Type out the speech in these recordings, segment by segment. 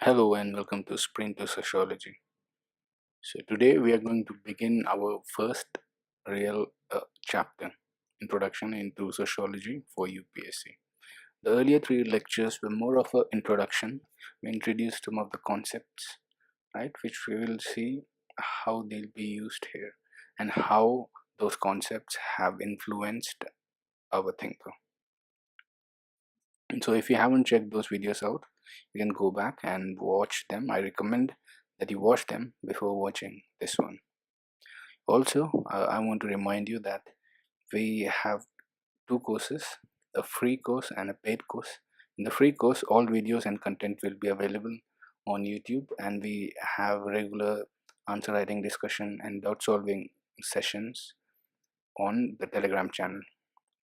Hello and welcome to Sprint to Sociology. So today we are going to begin our first real chapter, Introduction into Sociology for UPSC. The earlier three lectures were more of an introduction. We introduced some of the concepts, right, which we will see how they'll be used here and how those concepts have influenced our thinker. And so if you haven't checked those videos out, you can go back and watch them. I recommend that you watch them before watching this one. Also, I want to remind you that we have two courses, a free course and a paid course. In the free course, all videos and content will be available on YouTube, and we have regular answer writing discussion and doubt solving sessions on the Telegram channel.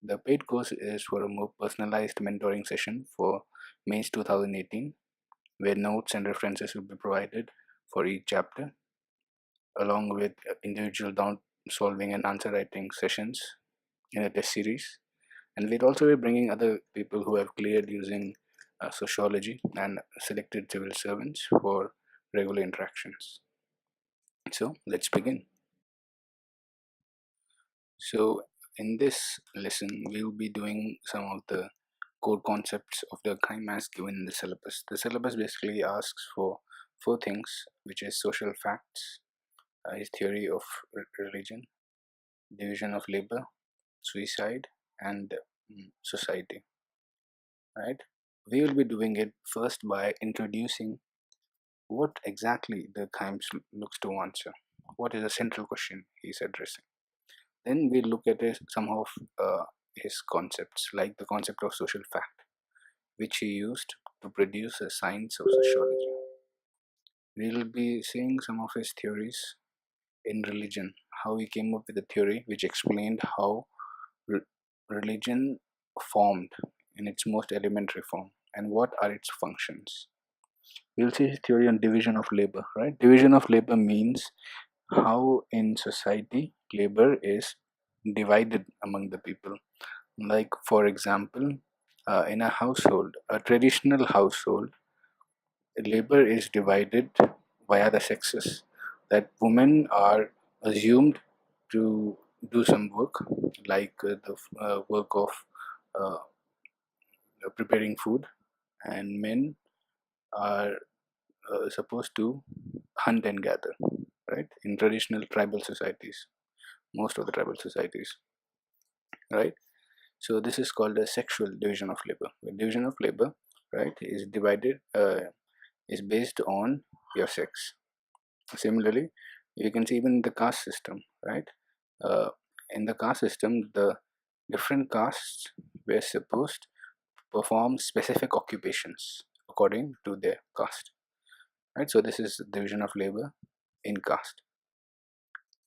The paid course is for a more personalized mentoring session for May 2018, where notes and references will be provided for each chapter, along with individual down solving and answer writing sessions in a test series. And we'll also be bringing other people who have cleared using sociology and selected civil servants for regular interactions. So let's begin. So in this lesson, we'll be doing some of the core concepts of Durkheim as given in the syllabus. The syllabus basically asks for four things, which is social facts, his theory of religion, division of labor, suicide, and society. Right? We will be doing it first by introducing what exactly Durkheim looks to answer. What is the central question he is addressing? Then we look at some of his concepts, like the concept of social fact, which he used to produce a science of sociology. We will be seeing some of his theories in religion, how he came up with a theory which explained how re- religion formed in its most elementary form and what are its functions. We'll see his theory on division of labor, right? Division of labor means how in society labor is divided among the people. Like, for example, in a household, a traditional household, labor is divided via the sexes. That women are assumed to do some work, like the work of uh, preparing food, and men are supposed to hunt and gather, right? In traditional tribal societies, most of the tribal societies, right? So this is called a sexual division of labor. The division of labor, right, is divided is based on your sex. Similarly, you can see even in the caste system, right? Uh, in the caste system, the different castes were supposed to perform specific occupations according to their caste, right? So this is division of labor in caste.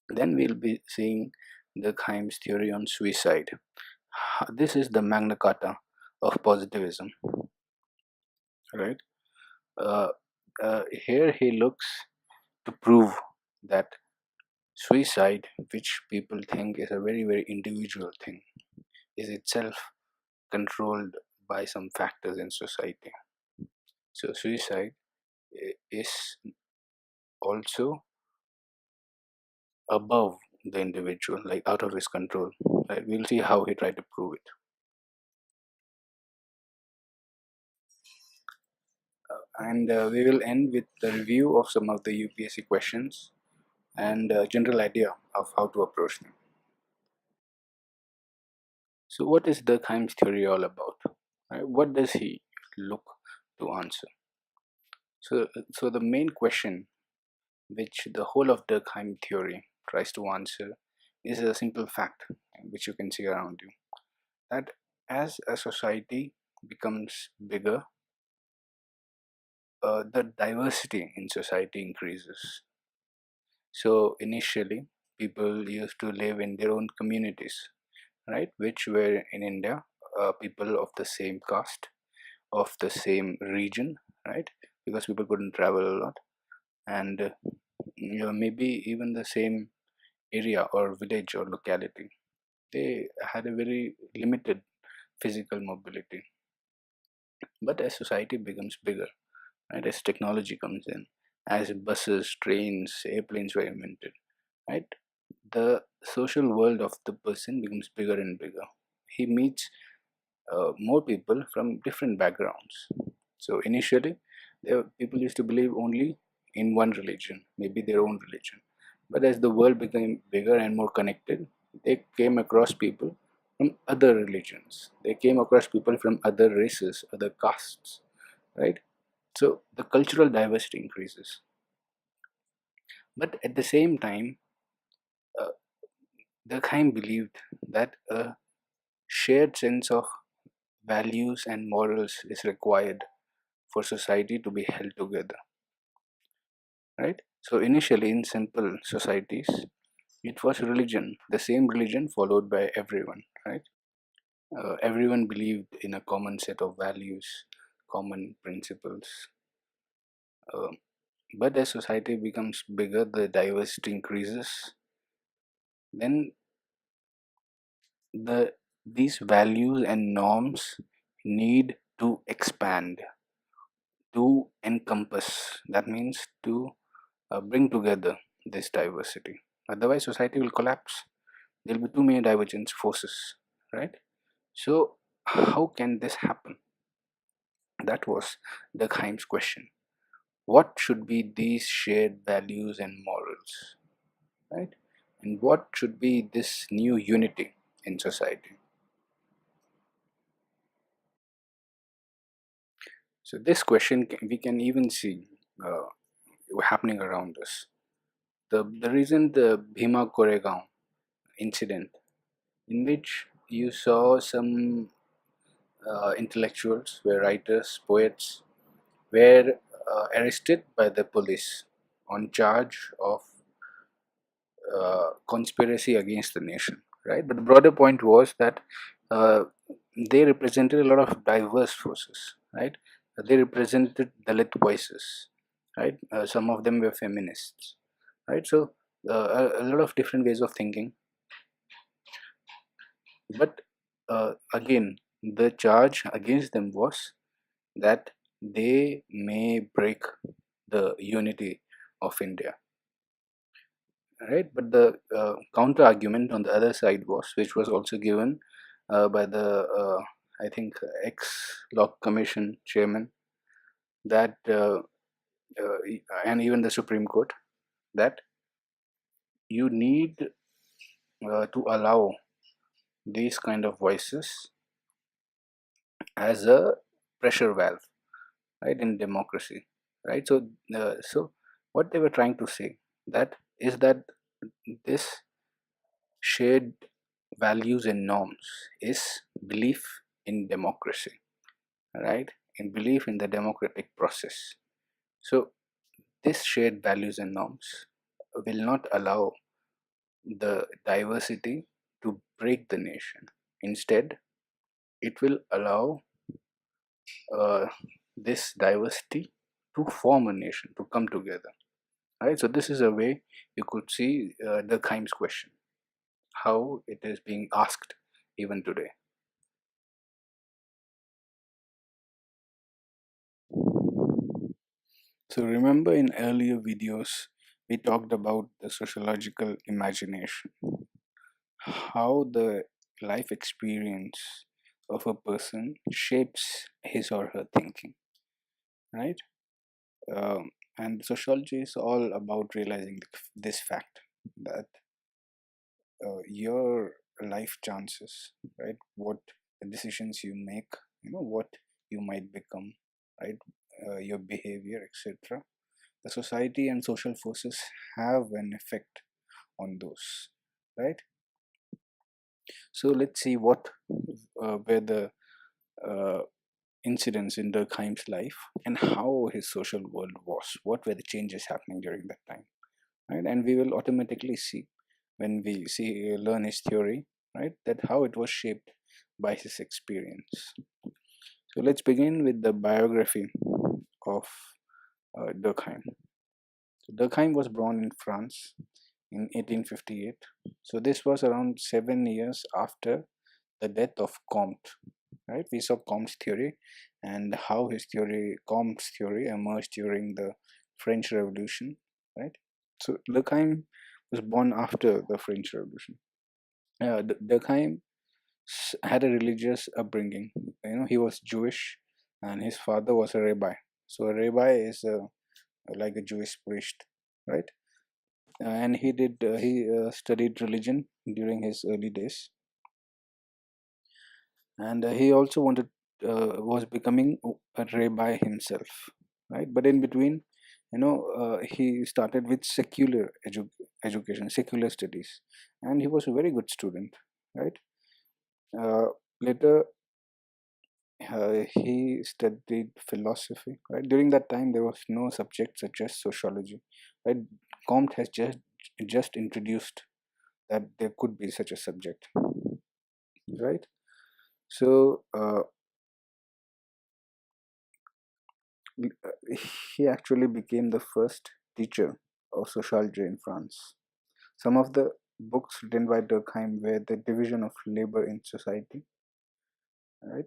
Then we'll be seeing Durkheim's theory on suicide. This is the Magna Carta of positivism, right? Uh, Here he looks to prove that suicide, which people think is a very, very individual thing, is itself controlled by some factors in society. So suicide is also above the individual, like out of his control. Right? We'll see how he tried to prove it. And we will end with the review of some of the UPSC questions and a general idea of how to approach them. So, what is Durkheim's theory all about? Right? What does he look to answer? So the main question which the whole of Durkheim theory tries to answer is a simple fact which you can see around you, that as a society becomes bigger, the diversity in society increases. So initially, people used to live in their own communities, right, which were in India people of the same caste, of the same region, right, because people couldn't travel a lot, and maybe even the same area or village or locality. They had a very limited physical mobility. But as society becomes bigger, right? As technology comes in, as buses, trains, airplanes were invented, right? The social world of the person becomes bigger and bigger. He meets more people from different backgrounds. So initially, people used to believe only in one religion, maybe their own religion. But as the world became bigger and more connected, they came across people from other religions. They came across people from other races, other castes, right? So the cultural diversity increases. But at the same time, uh, Durkheim believed that a shared sense of values and morals is required for society to be held together, right? So initially in simple societies, it was religion, the same religion followed by everyone, right? Everyone believed in a common set of values, common principles. Um, but as society becomes bigger, the diversity increases. Then these values and norms need to expand, to encompass. That means to bring together this diversity. Otherwise, society will collapse. There will be too many divergent forces, right? So, how can this happen? That was Durkheim's question. What should be these shared values and morals, right? And what should be this new unity in society? So, this question we can even see happening around us. The reason the Bhima Koregaon incident, in which you saw some intellectuals, were writers, poets, were arrested by the police on charge of conspiracy against the nation, right? But the broader point was that uh, they represented a lot of diverse forces, right? They represented Dalit voices, right? Some of them were feminists, right? So a lot of different ways of thinking. But again, the charge against them was that they may break the unity of India, right? But the counter argument on the other side was, which was also given by the I think ex Law Commission chairman, that and even the Supreme Court, that you need to allow these kind of voices as a pressure valve, right, in democracy, right? So so what they were trying to say, that is that this shared values and norms is belief in democracy, right? In belief in the democratic process. So this shared values and norms will not allow the diversity to break the nation. Instead, it will allow uh, this diversity to form a nation, to come together, right? So this is a way you could see Durkheim's question, how it is being asked even today. So remember, in earlier videos, we talked about the sociological imagination, how the life experience of a person shapes his or her thinking, right? Um, and sociology is all about realizing this fact, that your life chances, right? What decisions you make, what you might become, right? Your behavior, etc. The society and social forces have an effect on those, right? So let's see what were the uh, incidents in Durkheim's life, and how his social world was, what were the changes happening during that time, right? And we will automatically see, when we see learn his theory, right, that how it was shaped by his experience. So let's begin with the biography of Durkheim. So Durkheim was born in France in 1858. So this was around 7 years after the death of Comte, right? We saw Comte's theory and how Comte's theory emerged during the French Revolution, right? So Durkheim was born after the French Revolution. Durkheim had a religious upbringing. He was Jewish, and his father was a rabbi. So a rabbi is like a Jewish priest, right? And he studied religion during his early days, and he also was becoming a rabbi himself, right? But in between, he started with education, secular studies, and he was a very good student, right? Later, he studied philosophy, right? During that time there was no subject such as sociology, right? Comte has just introduced that there could be such a subject, right? So he actually became the first teacher of sociology in France. Some of the books written by Durkheim were The Division of Labor in Society, right?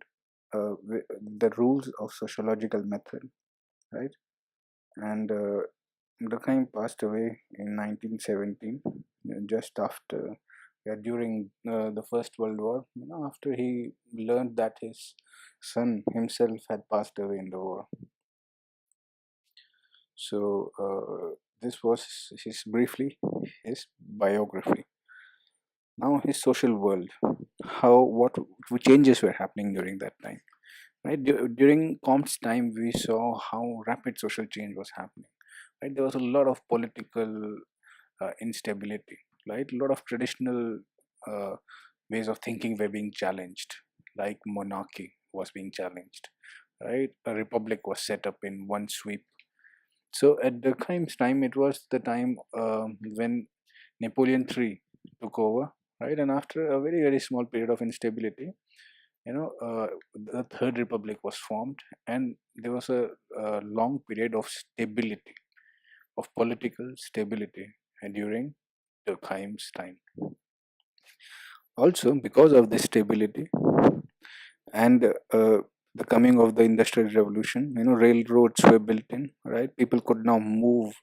The Rules of Sociological Method, right? And Durkheim passed away in 1917, just after, yeah, during the First World War. After he learned that his son himself had passed away in the war. So this was briefly his biography. Now his social world, what changes were happening during that time. Right, during Comte's time, we saw how rapid social change was happening. Right, there was a lot of political instability. Right, a lot of traditional uh, ways of thinking were being challenged, like monarchy was being challenged. Right, a republic was set up in one sweep. So at Durkheim's time, it was the time when Napoleon III took over, right? And after a very, very small period of instability, the Third Republic was formed, and there was a long period of stability, of political stability during Durkheim's time. Also, because of this stability and the coming of the Industrial Revolution, railroads were built in, right? People could now move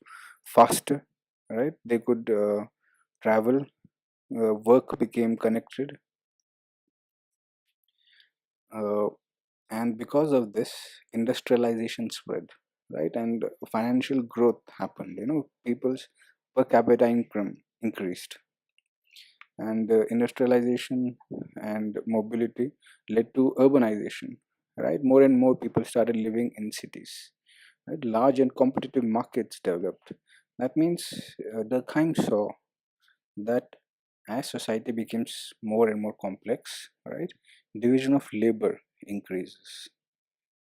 faster, right? They could travel, work became connected, uh, and because of this, industrialization spread, right? And financial growth happened. People's per capita income increased, and industrialization and mobility led to urbanization, right? More and more people started living in cities, right? Large and competitive markets developed. That means Durkheim saw that as society becomes more and more complex, right, division of labor increases.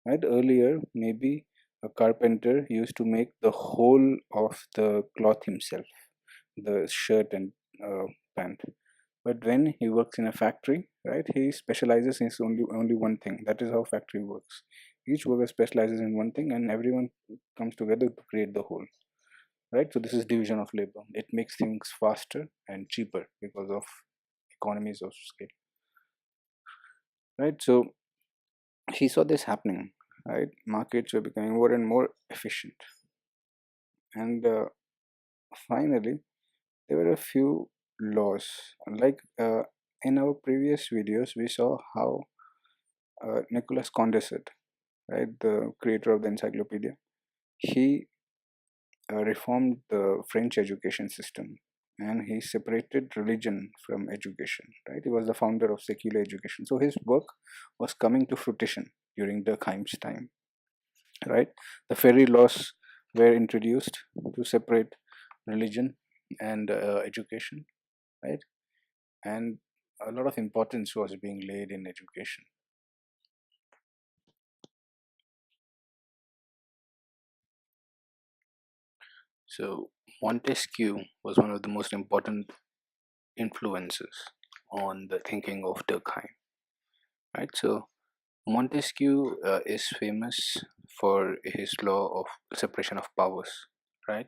Right, earlier maybe a carpenter used to make the whole of the cloth himself, the shirt and pant. But when he works in a factory, right, he specializes in only one thing. That is how factory works. Each worker specializes in one thing, and everyone comes together to create the whole. Right, so this is division of labor. It makes things faster and cheaper because of economies of scale. Right, so he saw this happening. Right, markets were becoming more and more efficient, and finally there were a few laws. Like in our previous videos, we saw how Nicholas Condorcet, right, the creator of the encyclopedia, he reformed the French education system, and he separated religion from education. Right, he was the founder of secular education. So his work was coming to fruition during Durkheim's time. Right, the Ferry laws were introduced to separate religion and education. Right, and a lot of importance was being laid in education. So Montesquieu was one of the most important influences on the thinking of Durkheim. Right, so Montesquieu is famous for his law of separation of powers. Right,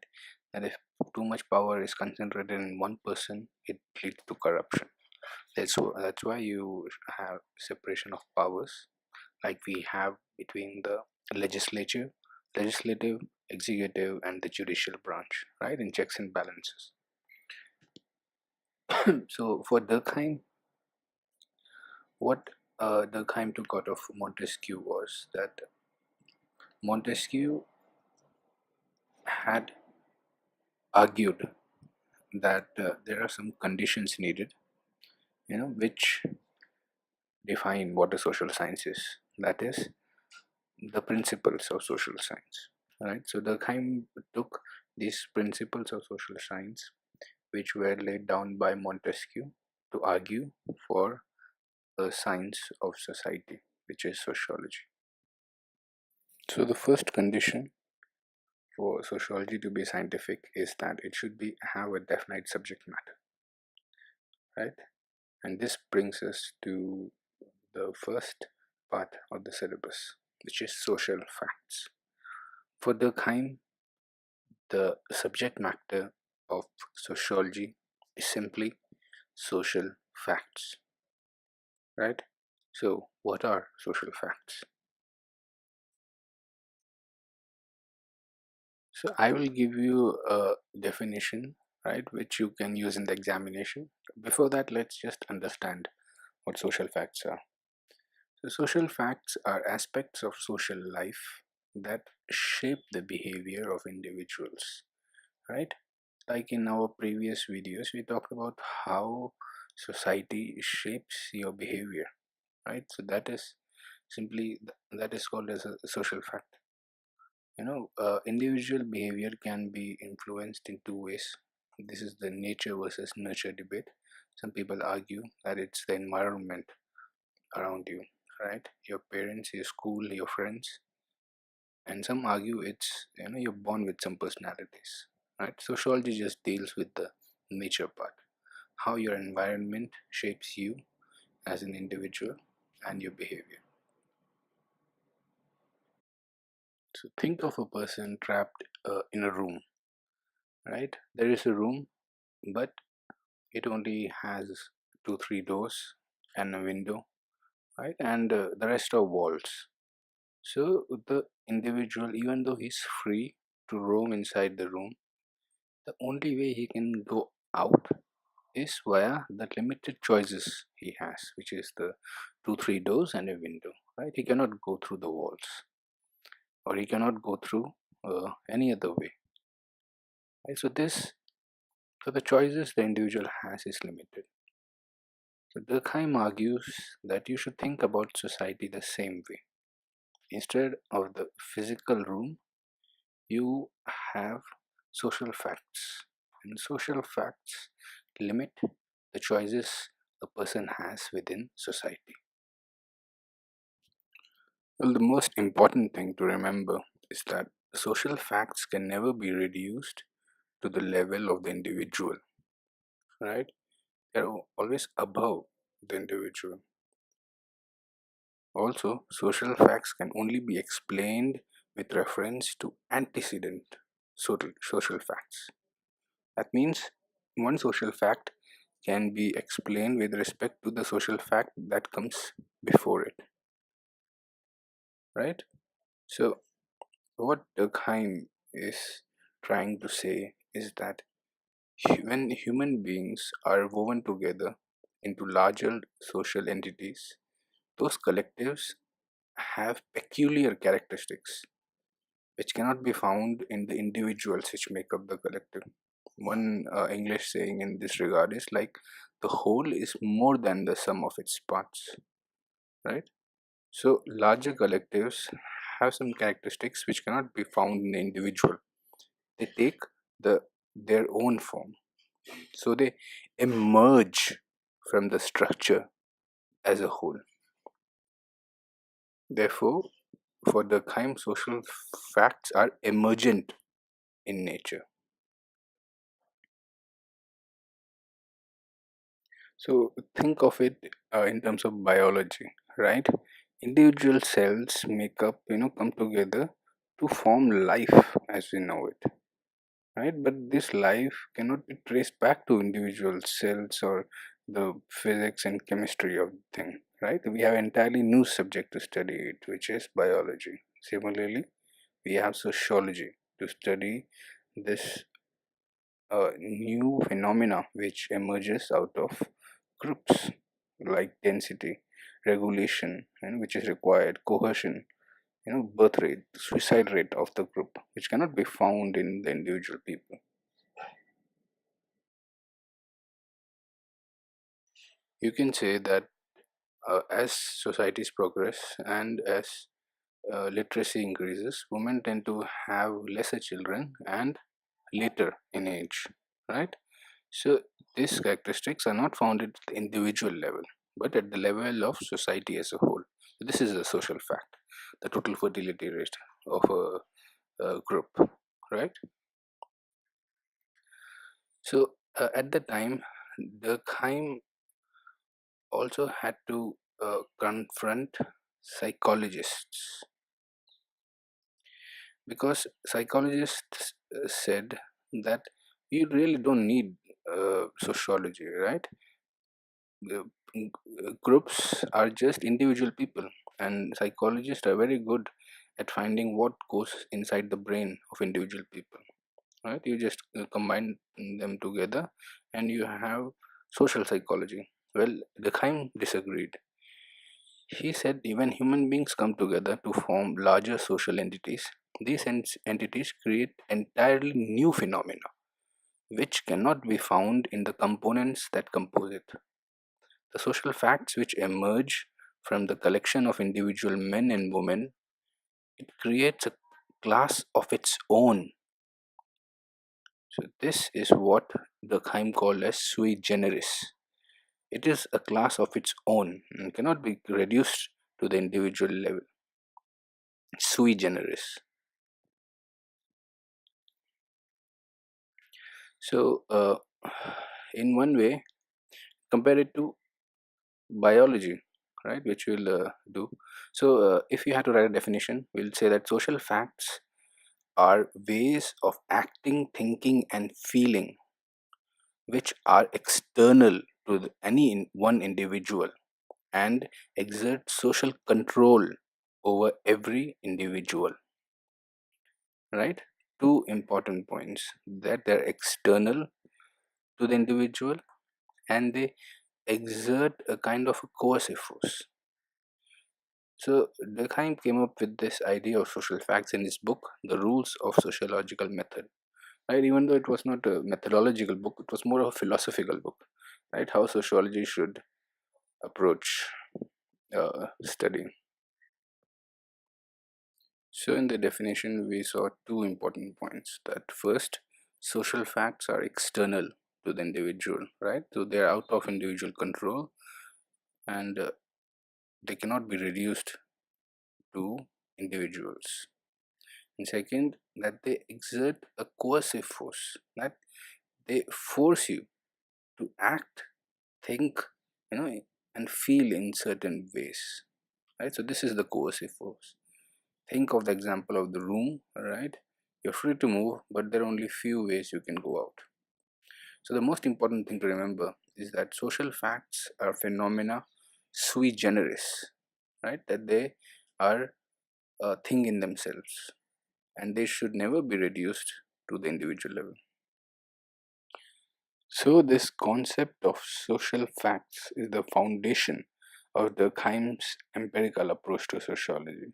that if too much power is concentrated in one person, it leads to corruption. That's why you have separation of powers. like we have between the legislative, executive, and the judicial branch, right? In checks and balances. So for Durkheim, what Durkheim took out of Montesquieu was that Montesquieu had argued that there are some conditions needed, which define what a social science is. That is, the principles of social science. Right. So Durkheim took these principles of social science, which were laid down by Montesquieu, to argue for a science of society, which is sociology. So the first condition for sociology to be scientific is that it should be have a definite subject matter, right? And this brings us to the first part of the syllabus, which is social facts. For Durkheim, the subject matter of sociology is simply social facts, right? So, what are social facts? So, I will give you a definition, right, which you can use in the examination. Before that, let's just understand what social facts are. So, social facts are aspects of social life that shape the behavior of individuals, right? Like in our previous videos, we talked about how society shapes your behavior, right? So that is simply that is called as a social fact. Individual behavior can be influenced in two ways. This is the nature versus nurture debate. Some people argue that it's the environment around you, right? Your parents, your school, your friends, and some argue it's you're born with some personalities, right? Sociology just deals with the nature part, how your environment shapes you as an individual and your behavior. So think of a person trapped in a room, right? There is a room, but it only has 2 3 doors and a window, right? And the rest are walls. So the individual, even though he's free to roam inside the room, the only way he can go out is via the limited choices he has, which is the 2 3 doors and a window, right? He cannot go through the walls, or he cannot go through any other way, right? So the choices the individual has is limited. So Durkheim argues that you should think about society the same way. Instead of the physical room, you have social facts, and social facts limit the choices a person has within society. Well, the most important thing to remember is that social facts can never be reduced to the level of the individual, right? They're always above the individual. Also, social facts can only be explained with reference to antecedent social facts. That means one social fact can be explained with respect to the social fact that comes before it, right? So, what Durkheim is trying to say is that when human beings are woven together into larger social entities, those collectives have peculiar characteristics which cannot be found in the individuals which make up the collective. One English saying in this regard is like the whole is more than the sum of its parts, right? So, larger collectives have some characteristics which cannot be found in the individual. They take their own form, so they emerge from the structure as a whole. Therefore, for Durkheim, social facts are emergent in nature. So think of it in terms of biology, right? Individual cells make up, come together to form life as we know it, right? But this life cannot be traced back to individual cells or the physics and chemistry of the thing. right? We have entirely new subject to study it, which is biology. Similarly, we have sociology to study this new phenomena which emerges out of groups, like density, regulation, and which is required, cohesion, birth rate, suicide rate of the group, which cannot be found in the individual people. You can say that as societies progress and as literacy increases, women tend to have lesser children and later in age, right? So these characteristics are not found at the individual level, but at the level of society as a whole. This is a social fact, the total fertility rate of a group, right? So at the time, Durkheim also had to confront psychologists, because psychologists said that you really don't need sociology, right? Groups are just individual people, and psychologists are very good at finding what goes inside the brain of individual people, right? You just combine them together and you have social psychology. Well, Durkheim disagreed. He said when human beings come together to form larger social entities, these entities create entirely new phenomena which cannot be found in the components that compose it. The social facts which emerge from the collection of individual men and women, it creates a class of its own. So this is what Durkheim called as sui generis. It is a class of its own and cannot be reduced to the individual level. Sui generis. So, in one way, compare it to biology, right, which we'll do. So, if you had to write a definition, we'll say that social facts are ways of acting, thinking, and feeling which are external to one individual and exert social control over every individual, right? Two important points, that they're external to the individual and they exert a kind of a coercive force. So Durkheim came up with this idea of social facts in his book, The Rules of Sociological Method. Right, even though it was not a methodological book, it was more of a philosophical book, right? How sociology should approach studying. So, in the definition, we saw two important points. That first, social facts are external to the individual, right? So, they are out of individual control and they cannot be reduced to individuals. And second, that they exert a coercive force, that they force you to act, think, and feel in certain ways, right? So, this is the coercive force. Think of the example of the room, right? You're free to move, but there are only few ways you can go out. So the most important thing to remember is that social facts are phenomena sui generis, right? That they are a thing in themselves and they should never be reduced to the individual level. So this concept of social facts is the foundation of Durkheim's empirical approach to sociology,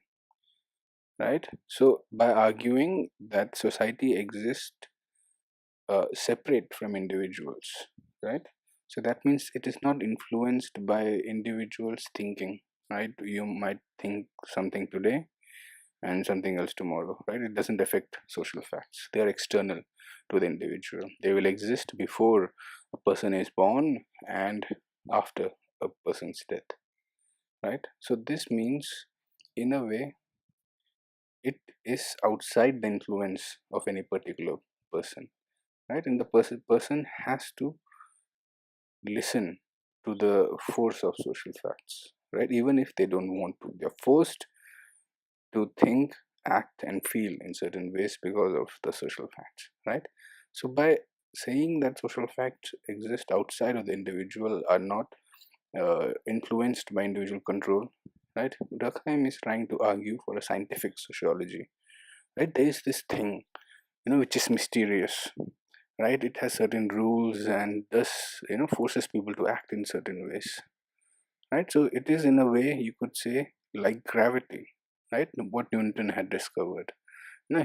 right? So by arguing that society exists separate from individuals, right? So that means it is not influenced by individuals thinking, right? You might think something today and something else tomorrow, right? It doesn't affect social facts. They are external to the individual. They will exist before a person is born and after a person's death, right? So this means, in a way, it is outside the influence of any particular person, right? And the person has to listen to the force of social facts, right? Even if they don't want to, they're forced to think, act, and feel in certain ways because of the social facts, right? So by saying that social facts exist outside of the individual are not influenced by individual control, right? Durkheim is trying to argue for a scientific sociology, right? There is this thing, which is mysterious, right? It has certain rules and thus, forces people to act in certain ways, right? So it is, in a way, you could say, like gravity, right? What Newton had discovered.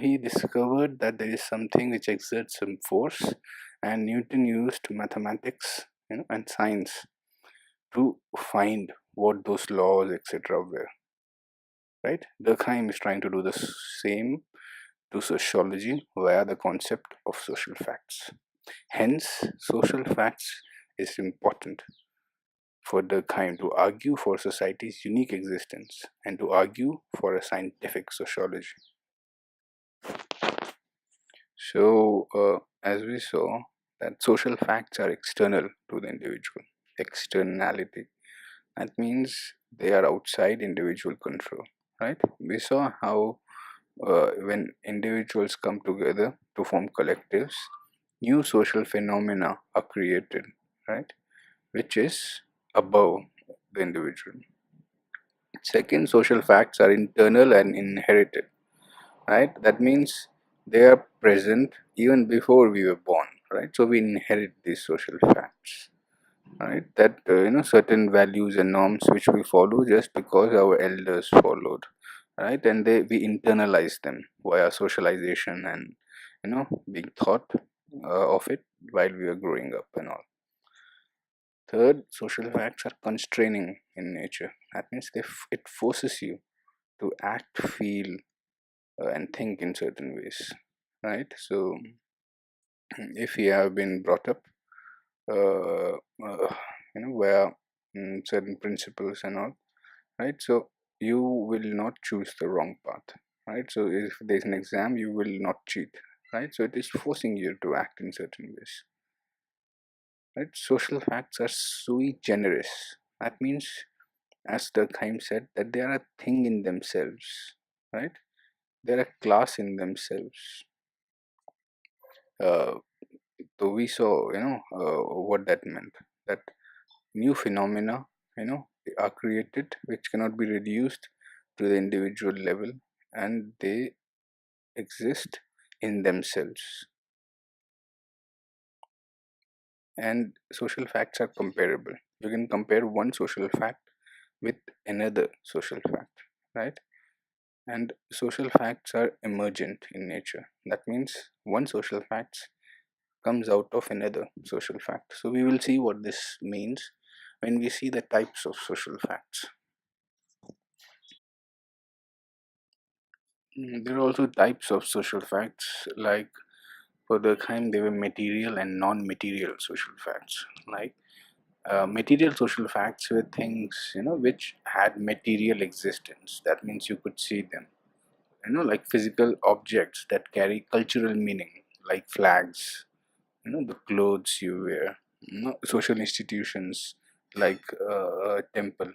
He discovered that there is something which exerts some force, and Newton used mathematics, and science to find what those laws, etc., were. Right? Durkheim is trying to do the same to sociology via the concept of social facts. Hence, social facts is important for Durkheim to argue for society's unique existence and to argue for a scientific sociology. So, as we saw, that social facts are external to the individual. Externality. That means they are outside individual control, right? We saw how when individuals come together to form collectives, new social phenomena are created, right? Which is above the individual. Second, social facts are internal and inherited, right? That means they are present even before we were born, right? So we inherit these social facts, right? That certain values and norms which we follow just because our elders followed, right? And we internalize them via socialization and being taught of it while we are growing up and all. Third, social facts are constraining in nature. That means it forces you to act, feel, and think in certain ways, right? So if you have been brought up uh, where certain principles and all, right? So you will not choose the wrong path, right? So if there's an exam, you will not cheat, right? So it is forcing you to act in certain ways, right? Social facts are sui generis. That means, as Durkheim said, that they are a thing in themselves, right? They're a class in themselves. uh, so we saw what that meant, that new phenomena are created which cannot be reduced to the individual level, and they exist in themselves. And social facts are comparable. You can compare one social fact with another social fact, right? And social facts are emergent in nature. That means one social fact comes out of another social fact. So we will see what this means when we see the types of social facts. There are also types of social facts, like for Durkheim, they were material and non-material social facts. Like material social facts were things which had material existence. That means you could see them. Like physical objects that carry cultural meaning, like flags. The clothes you wear. Social institutions like a temple,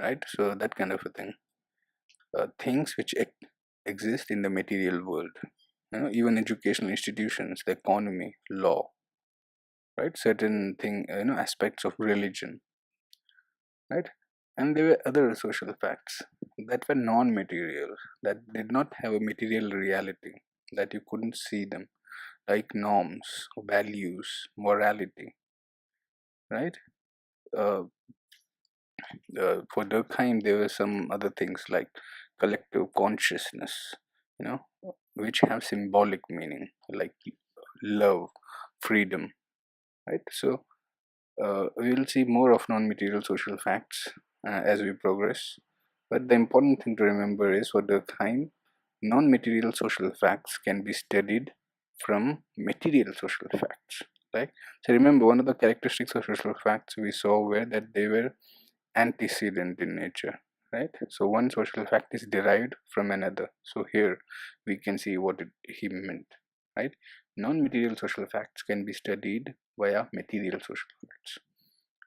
right? So that kind of a thing. Things which exist in the material world. Even educational institutions, the economy, law, right? Certain aspects of religion, right? And there were other social facts that were non-material, that did not have a material reality, that you couldn't see them, like norms, values, morality, right? Uh, for Durkheim, there were some other things like collective consciousness, you know, which have symbolic meaning, like love, freedom, right? So we will see more of non-material social facts as we progress. But the important thing to remember is, for Durkheim, non-material social facts can be studied from material social facts. Right? So remember, one of the characteristics of social facts we saw were that they were antecedent in nature. Right? So one social fact is derived from another. So here we can see what he meant. Right? Non-material social facts can be studied via material social facts.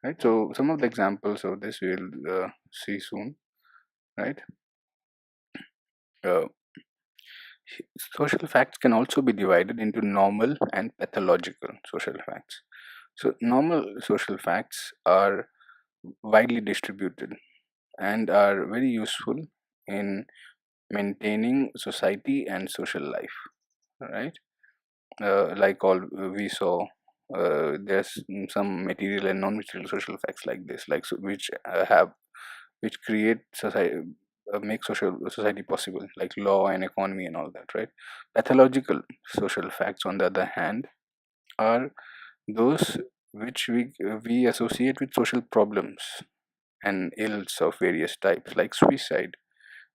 Right? So some of the examples of this we'll see soon. Right? Uh, Social facts can also be divided into normal and pathological social facts. So normal social facts are widely distributed and are very useful in maintaining society and social life, right? Like all we saw, there's some material and non-material social facts like this, like which have which create society, make social society possible, like law and economy and all that, right? Pathological social facts, on the other hand, are those which we associate with social problems and ills of various types, like suicide,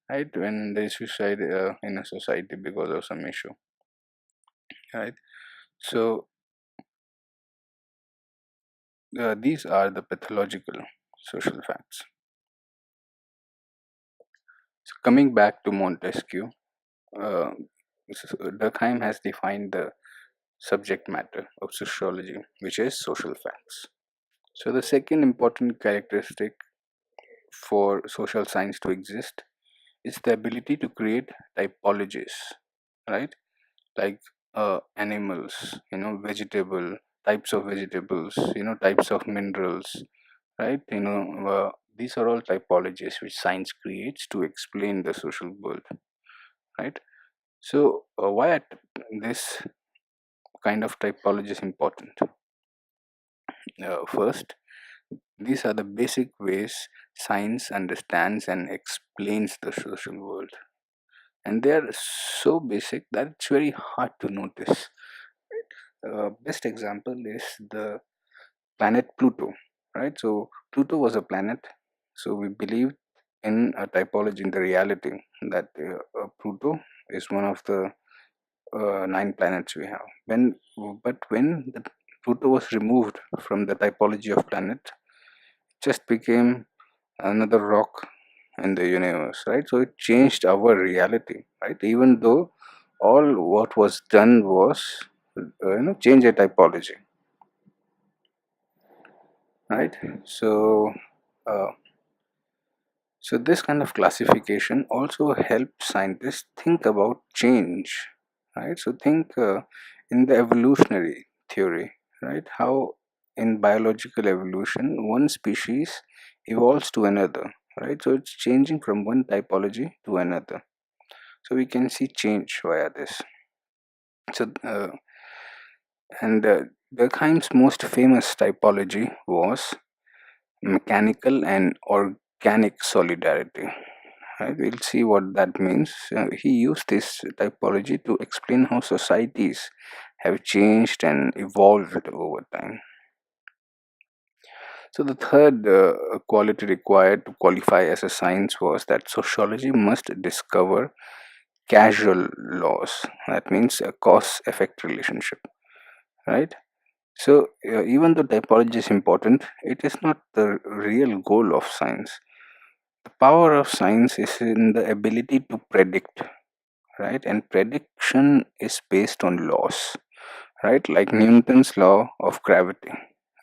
right? When there is suicide in a society because of some issue, right? So these are the pathological social facts. So coming back to Montesquieu, uh, Durkheim has defined the subject matter of sociology, which is social facts. So the second important characteristic for social science to exist is the ability to create typologies, right? Like animals, vegetable types of vegetables, types of minerals, right? These are all typologies which science creates to explain the social world, right? So why are this kind of typology is important? First, these are the basic ways science understands and explains the social world, and they are so basic that it's very hard to notice. Best example is the planet Pluto, right? So Pluto was a planet, so we believed in a typology, in the reality that Pluto is one of the nine planets we have. When the Pluto was removed from the typology of planet, it just became another rock in the universe, right? So it changed our reality, right? Even though all what was done was change a typology, right? So uh, so this kind of classification also helps scientists think about change, right? So think in the evolutionary theory, right? How in biological evolution one species evolves to another, right? So it's changing from one typology to another. So we can see change via this. So and Durkheim's most famous typology was mechanical and organic solidarity. Right? We'll see what that means. He used this typology to explain how societies have changed and evolved over time. So, the third quality required to qualify as a science was that sociology must discover causal laws. That means a cause effect relationship, right? So, even though typology is important, it is not the real goal of science. The power of science is in the ability to predict, right? And prediction is based on laws, right? Like Newton's law of gravity,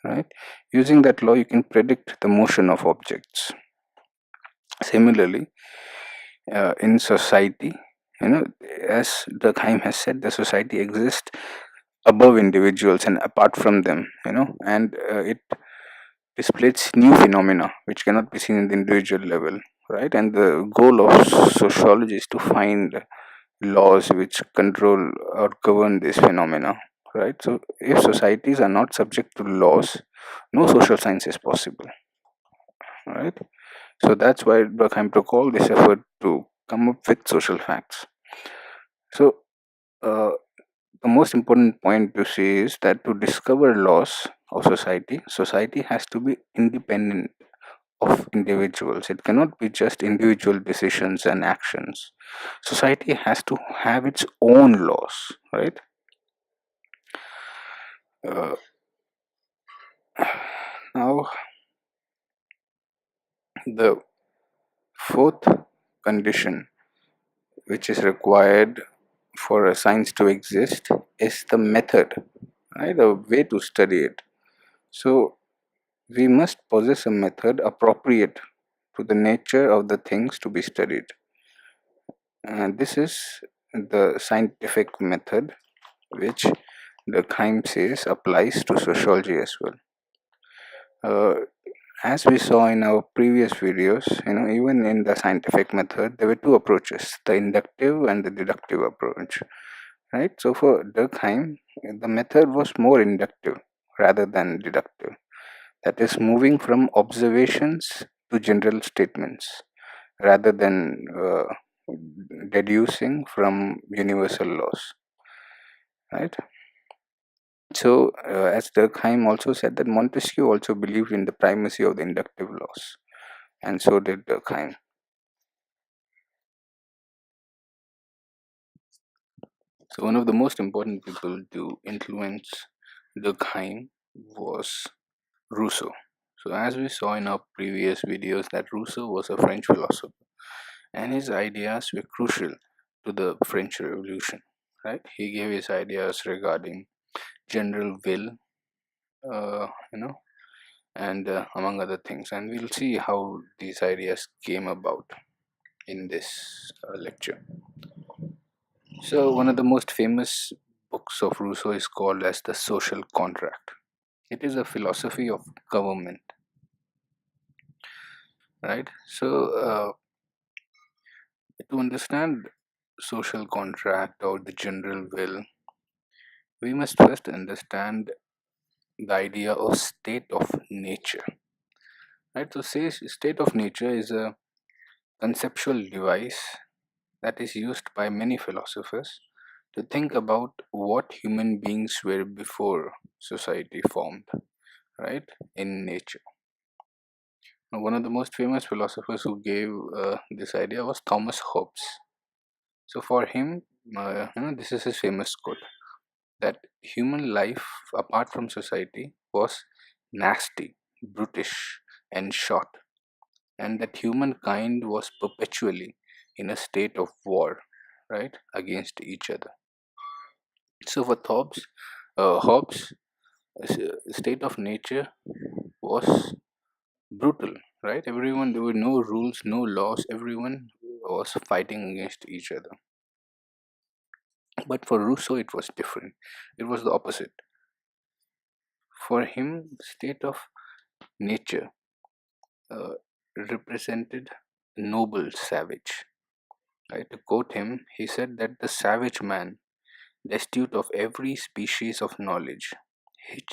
right? Using that law, you can predict the motion of objects. Similarly, in society, as Durkheim has said, the society exists above individuals and apart from them, and it displays new phenomena which cannot be seen in the individual level, right? And the goal of sociology is to find laws which control or govern these phenomena, right? So if societies are not subject to laws, no social science is possible, right? So that's why Durkheim took all this effort to come up with social facts. So uh, the most important point to see is that to discover laws of society, society has to be independent of individuals. It cannot be just individual decisions and actions. Society has to have its own laws, right? Uh, Now, the fourth condition which is required for a science to exist is the method, right? The way to study it. So, we must possess a method appropriate to the nature of the things to be studied. And this is the scientific method which Durkheim says applies to sociology as well. Uh, as we saw in our previous videos, even in the scientific method, there were two approaches: the inductive and the deductive approach. Right. So for Durkheim, the method was more inductive rather than deductive. That is, moving from observations to general statements rather than deducing from universal laws. Right. So, as Durkheim also said that Montesquieu also believed in the primacy of the inductive laws, and so did Durkheim. So, one of the most important people to influence Durkheim was Rousseau. So, as we saw in our previous videos, that Rousseau was a French philosopher, and his ideas were crucial to the French Revolution. Right? He gave his ideas regarding general will, uh, you know, and among other things. And we'll see how these ideas came about in this lecture. So, one of the most famous books of Rousseau is called as the Social Contract. It is a philosophy of government, right? So, to understand social contract or the general will, we must first understand the idea of state of nature, right? So, say state of nature is a conceptual device that is used by many philosophers to think about what human beings were before society formed, right, in nature. Now, one of the most famous philosophers who gave this idea was Thomas Hobbes. So, for him, this is his famous quote that human life apart from society was nasty, brutish, and short, and that humankind was perpetually in a state of war, right, against each other. So for Hobbes, state of nature was brutal, right? Everyone, there were no rules, no laws. Everyone was fighting against each other. But for Rousseau, it was different. It was the opposite. For him, state of nature uh, represented noble savage. Right? To quote him, he said that the savage man, destitute of every species of knowledge,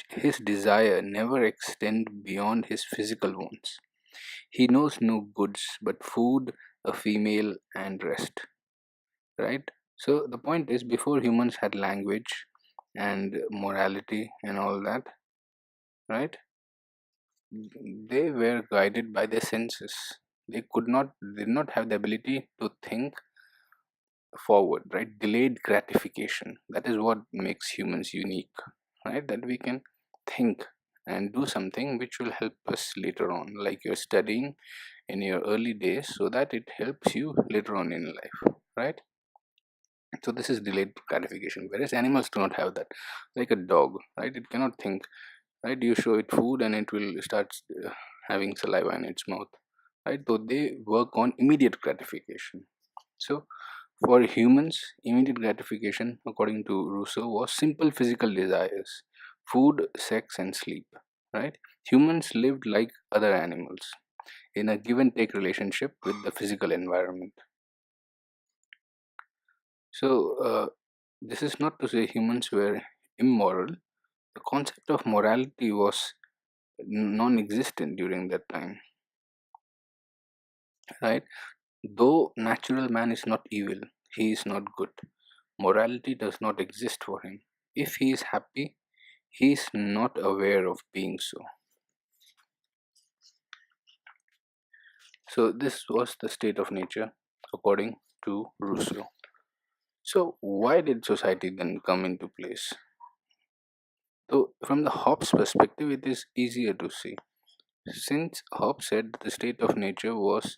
his desire never extend beyond his physical wants. He knows no goods but food, a female, and rest. Right? So the point is, before humans had language and morality and all that, right? They were guided by their senses. Did not have the ability to think forward, right? Delayed gratification. That is what makes humans unique, right? That we can think and do something which will help us later on, like you're studying in your early days so that it helps you later on in life, right? So this is delayed gratification, whereas animals do not have that. Like a dog, right? It cannot think, right? You show it food and it will start having saliva in its mouth, right? So they work on immediate gratification. So for humans, immediate gratification, according to Rousseau, was simple physical desires: food, sex, and sleep. Right? Humans lived like other animals in a give and take relationship with the physical environment. So, this is not to say humans were immoral. The concept of morality was non existent during that time. Right? Though natural man is not evil, he is not good. Morality does not exist for him. If he is happy, he is not aware of being so. So, this was the state of nature according to Rousseau. So, why did society then come into place? So, from the Hobbes perspective, it is easier to see. Since Hobbes said the state of nature was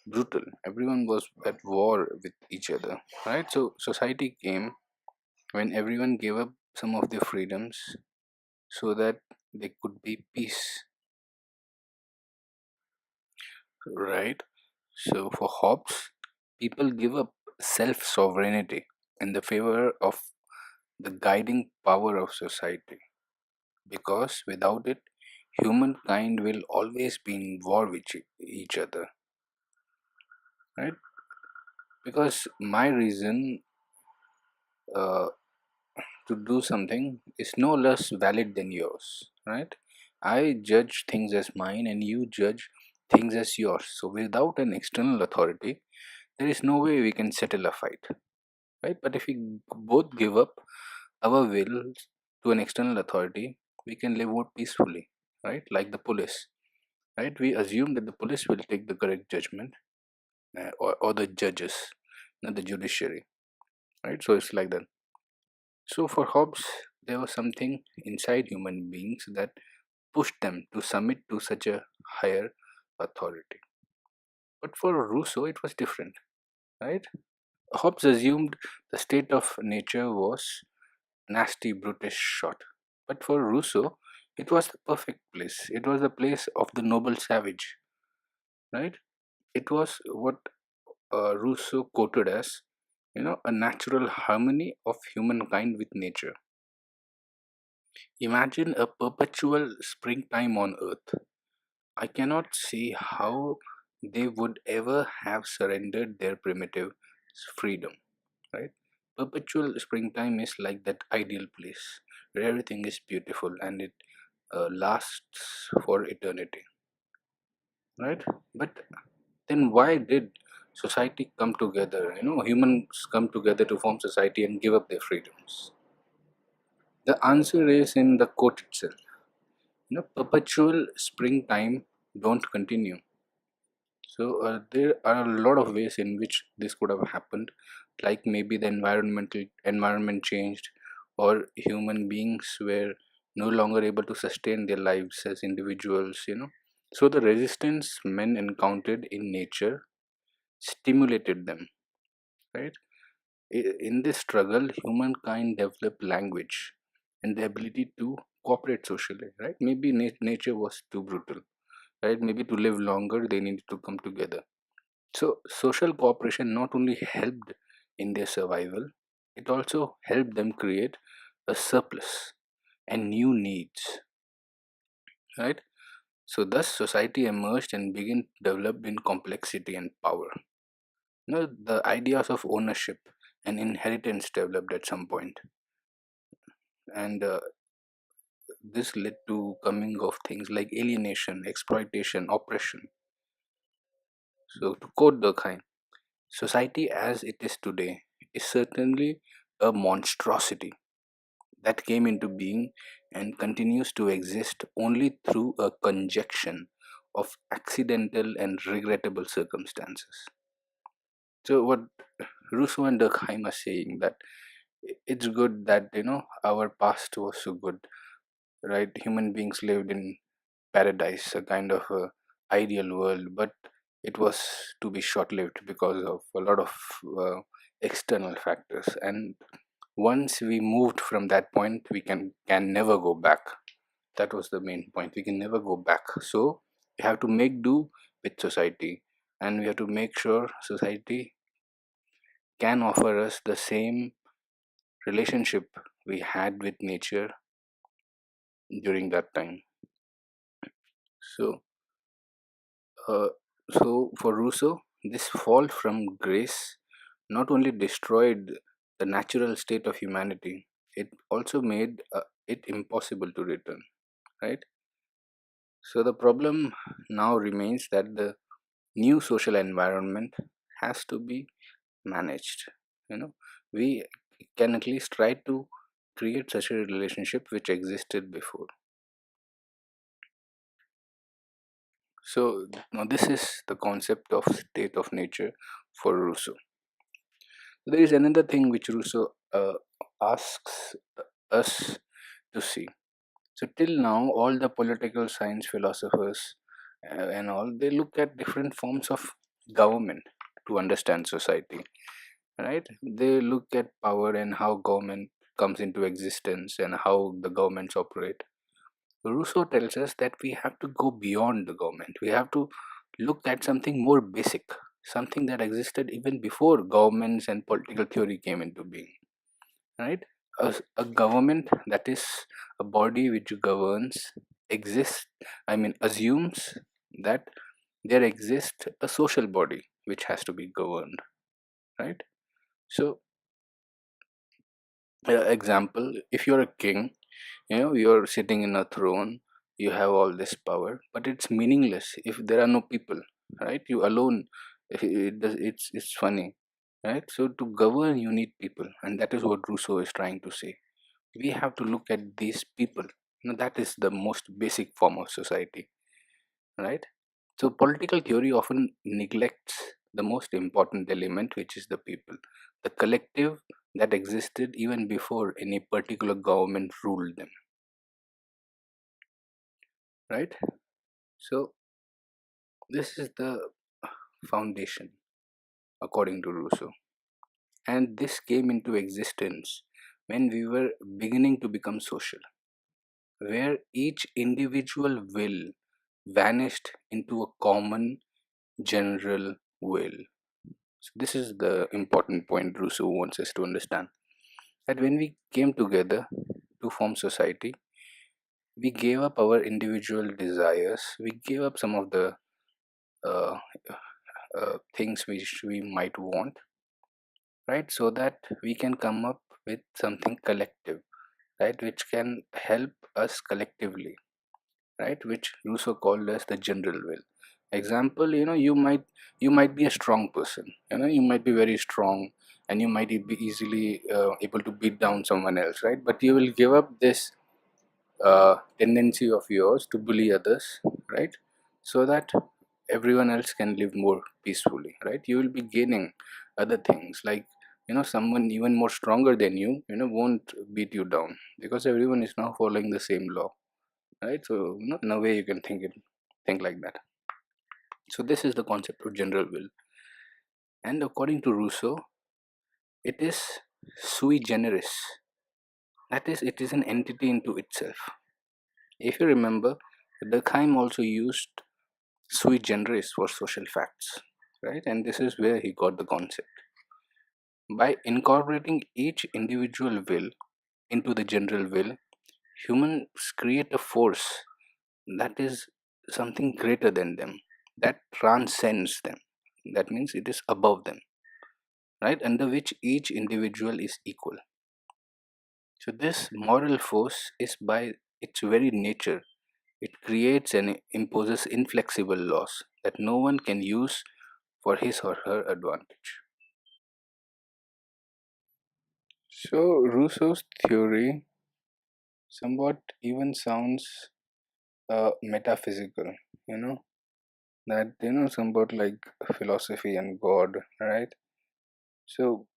brutal, everyone was at war with each other, right? So, society came when everyone gave up some of their freedoms so that there could be peace, right? So for Hobbes, people give up self sovereignty in the favor of the guiding power of society, because without it, humankind will always be in war with each other, right? Because my reason uh, to do something is no less valid than yours, right? I judge things as mine and you judge things as yours. So without an external authority, there is no way we can settle a fight, right? But if we both give up our will to an external authority, we can live more peacefully, right? Like the police, right? We assume that the police will take the correct judgment, or the judges, not the judiciary, right? So it's like that. So for Hobbes, there was something inside human beings that pushed them to submit to such a higher authority. But for Rousseau, it was different, right? Hobbes assumed the state of nature was nasty, brutish, short. But for Rousseau, it was the perfect place. It was the place of the noble savage, right? It was what Rousseau quoted as, a natural harmony of humankind with nature. Imagine a perpetual springtime on earth. I cannot see how they would ever have surrendered their primitive freedom, right? Perpetual springtime is like that ideal place where everything is beautiful and it lasts for eternity, right? But then why did society come together? Humans come together to form society and give up their freedoms. The answer is in the quote itself. Perpetual springtime don't continue. So there are a lot of ways in which this could have happened, like maybe the environment changed, or human beings were no longer able to sustain their lives as individuals. So the resistance men encountered in nature stimulated them, right? In this struggle, humankind developed language and the ability to cooperate socially, right? Maybe nature was too brutal, right? Maybe to live longer, they needed to come together. So, social cooperation not only helped in their survival, it also helped them create a surplus and new needs, right? So, thus, society emerged and began to develop in complexity and power. The ideas of ownership and inheritance developed at some point, and this led to coming of things like alienation, exploitation, oppression. So, to quote Durkheim, society as it is today is certainly a monstrosity that came into being and continues to exist only through a conjunction of accidental and regrettable circumstances. So, what Rousseau and Durkheim are saying that it's good that our past was so good, right? Human beings lived in paradise, a kind of ideal world, but it was to be short-lived because of a lot of uh, external factors. And once we moved from that point, we can never go back. That was the main point. We can never go back. So we have to make do with society, and we have to make sure society can offer us the same relationship we had with nature during that time. So Uh, so for Rousseau, this fall from grace not only destroyed the natural state of humanity, it also made it impossible to return. Right. So the problem now remains that the new social environment has to be managed. We can at least try to create such a relationship which existed before. So now this is the concept of state of nature for Rousseau. There is another thing which Rousseau asks us to see. So till now, all the political science philosophers and all, they look at different forms of government to understand society, right? They look at power and how government comes into existence and how the governments operate. Rousseau tells us that we have to go beyond the government. We have to look at something more basic, something that existed even before governments and political theory came into being, right? a government, that is a body which governs, exists, I mean assumes that there exists a social body which has to be governed, right? So example, if you're a king, you're sitting in a throne, you have all this power, but it's meaningless if there are no people, right? You alone, it's funny, right? So to govern you need people, and that is what Rousseau is trying to say. We have to look at these people. That is the most basic form of society, right? So political theory often neglects the most important element, which is the people, the collective that existed even before any particular government ruled them, right? So this is the foundation according to Rousseau, and this came into existence when we were beginning to become social, where each individual will vanished into a common general will. So this is the important point Rousseau wants us to understand, that when we came together to form society, we gave up our individual desires, we gave up some of the uh, things which we might want, right? So that we can come up with something collective, right? Which can help us collectively, right? Which Rousseau called as the general will. Example, you might be a strong person, you might be very strong, and you might be easily able to beat down someone else, right? But you will give up this tendency of yours to bully others, right? So that everyone else can live more peacefully, right? You will be gaining other things, like someone even more stronger than you, won't beat you down, because everyone is now following the same law, right? So in a way you can think like that. So this is the concept of general will, and according to Rousseau, it is sui generis. That is, it is an entity into itself. If you remember, Durkheim also used sui generis for social facts, right? And this is where he got the concept. By incorporating each individual will into the general will, humans create a force that is something greater than them, that transcends them. That means it is above them, right? Under which each individual is equal. So, this moral force is by its very nature, it creates and imposes inflexible laws that no one can use for his or her advantage. So, Rousseau's theory somewhat even sounds metaphysical, you know, that, somewhat like philosophy and God, right? So,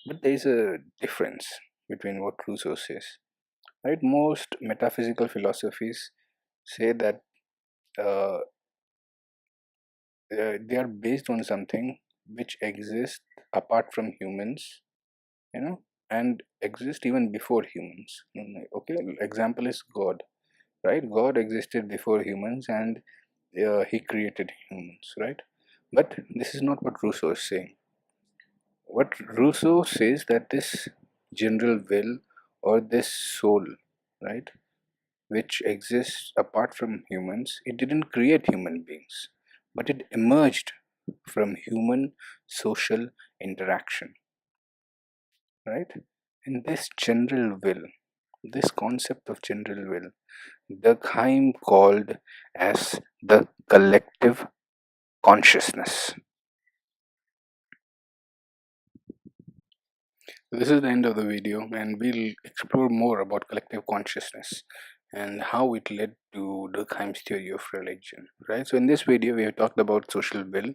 but there is a difference between what Rousseau says, right? Most metaphysical philosophies say that uh, they are based on something which exists apart from humans, and exist even before humans. Okay, example is God, right? God existed before humans, and he created humans, right? But this is not what Rousseau is saying. What Rousseau says, that this general will, or this soul, right, which exists apart from humans, it didn't create human beings, but it emerged from human social interaction, right? And this general will, this concept of general will, Durkheim called as the collective consciousness. This is the end of the video, and we'll explore more about collective consciousness and how it led to Durkheim's theory of religion. Right. So, in this video, we have talked about social will,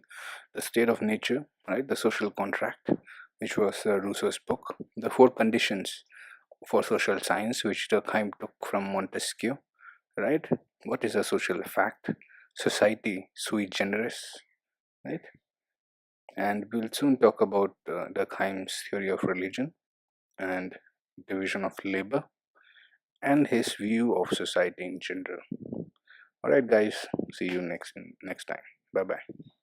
the state of nature, right, the social contract, which was Rousseau's book, the four conditions for social science, which Durkheim took from Montesquieu. Right. What is a social fact? Society sui generis. Right. And we'll soon talk about Durkheim's theory of religion and division of labor, and his view of society in general. All right, guys, see you next time. Bye bye.